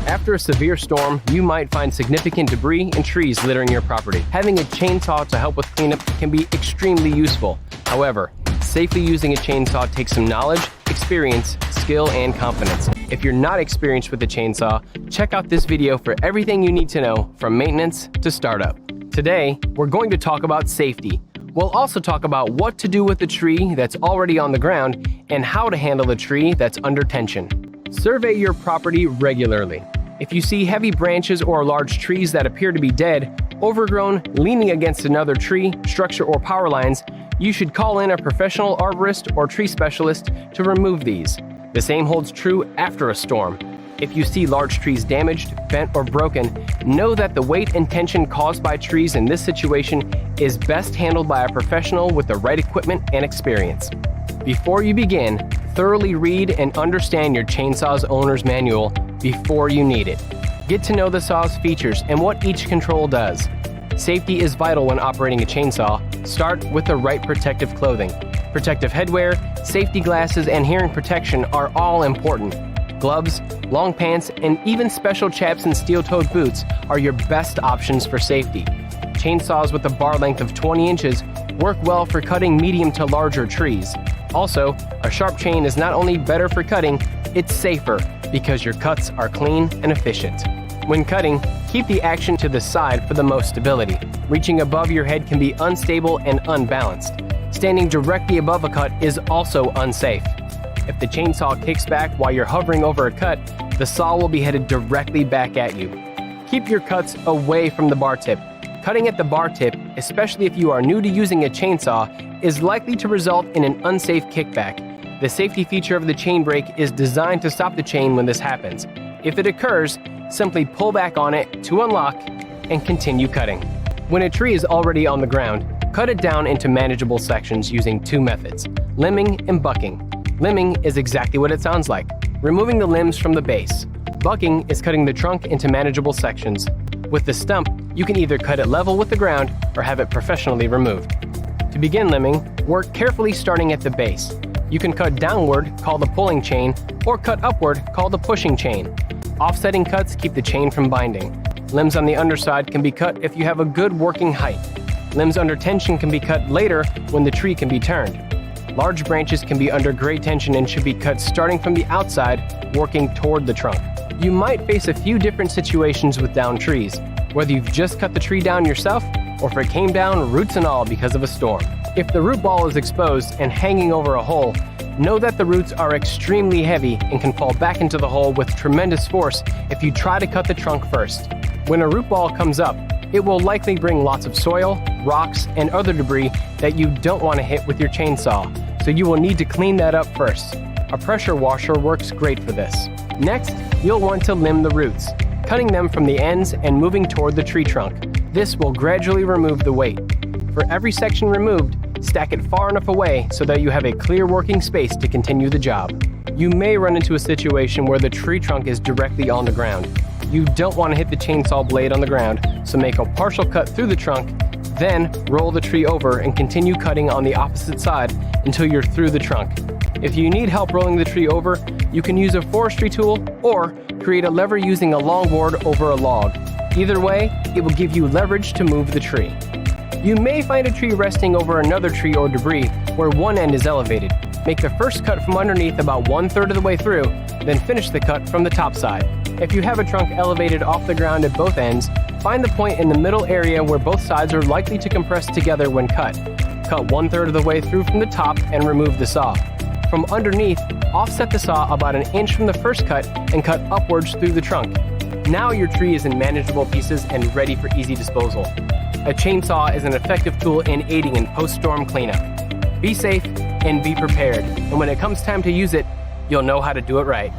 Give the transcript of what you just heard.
After a severe storm, you might find significant debris and trees littering your property. Having a chainsaw to help with cleanup can be extremely useful. However, safely using a chainsaw takes some knowledge, experience, skill, and confidence. If you're not experienced with a chainsaw, check out this video for everything you need to know from maintenance to startup. Today, we're going to talk about safety. We'll also talk about what to do with the tree that's already on the ground and how to handle a tree that's under tension. Survey your property regularly. If you see heavy branches or large trees that appear to be dead, overgrown, leaning against another tree, structure, or power lines, you should call in a professional arborist or tree specialist to remove these. The same holds true after a storm. If you see large trees damaged, bent, or broken, know that the weight and tension caused by trees in this situation is best handled by a professional with the right equipment and experience. Before you begin, thoroughly read and understand your chainsaw's owner's manual before you need it. Get to know the saw's features and what each control does. Safety is vital when operating a chainsaw. Start with the right protective clothing. Protective headwear, safety glasses, and hearing protection are all important. Gloves, long pants, and even special chaps and steel-toed boots are your best options for safety. Chainsaws with a bar length of 20 inches work well for cutting medium to larger trees. Also, a sharp chain is not only better for cutting, it's safer because your cuts are clean and efficient. When cutting, keep the action to the side for the most stability. Reaching above your head can be unstable and unbalanced. Standing directly above a cut is also unsafe. If the chainsaw kicks back while you're hovering over a cut, the saw will be headed directly back at you. Keep your cuts away from the bar tip. Cutting at the bar tip, especially if you are new to using a chainsaw, is likely to result in an unsafe kickback. The safety feature of the chain brake is designed to stop the chain when this happens. If it occurs, simply pull back on it to unlock and continue cutting. When a tree is already on the ground, cut it down into manageable sections using two methods: limbing and bucking. Limbing is exactly what it sounds like, removing the limbs from the base. Bucking is cutting the trunk into manageable sections. With the stump, you can either cut it level with the ground or have it professionally removed. To begin limbing, work carefully starting at the base. You can cut downward, called the pulling chain, or cut upward, called the pushing chain. Offsetting cuts keep the chain from binding. Limbs on the underside can be cut if you have a good working height. Limbs under tension can be cut later when the tree can be turned. Large branches can be under great tension and should be cut starting from the outside, working toward the trunk. You might face a few different situations with downed trees, whether you've just cut the tree down yourself or if it came down roots and all because of a storm. If the root ball is exposed and hanging over a hole, know that the roots are extremely heavy and can fall back into the hole with tremendous force if you try to cut the trunk first. When a root ball comes up, it will likely bring lots of soil, rocks, and other debris that you don't want to hit with your chainsaw, so you will need to clean that up first. A pressure washer works great for this. Next, you'll want to limb the roots, cutting them from the ends and moving toward the tree trunk. This will gradually remove the weight. For every section removed, stack it far enough away so that you have a clear working space to continue the job. You may run into a situation where the tree trunk is directly on the ground. You don't want to hit the chainsaw blade on the ground, so make a partial cut through the trunk, then roll the tree over and continue cutting on the opposite side until you're through the trunk. If you need help rolling the tree over, you can use a forestry tool or create a lever using a longboard over a log. Either way, it will give you leverage to move the tree. You may find a tree resting over another tree or debris where one end is elevated. Make the first cut from underneath about 1/3 of the way through, then finish the cut from the top side. If you have a trunk elevated off the ground at both ends, find the point in the middle area where both sides are likely to compress together when cut. Cut 1/3 of the way through from the top and remove the saw. From underneath, offset the saw about 1 inch from the first cut and cut upwards through the trunk. Now your tree is in manageable pieces and ready for easy disposal. A chainsaw is an effective tool in aiding in post-storm cleanup. Be safe and be prepared, and when it comes time to use it, you'll know how to do it right.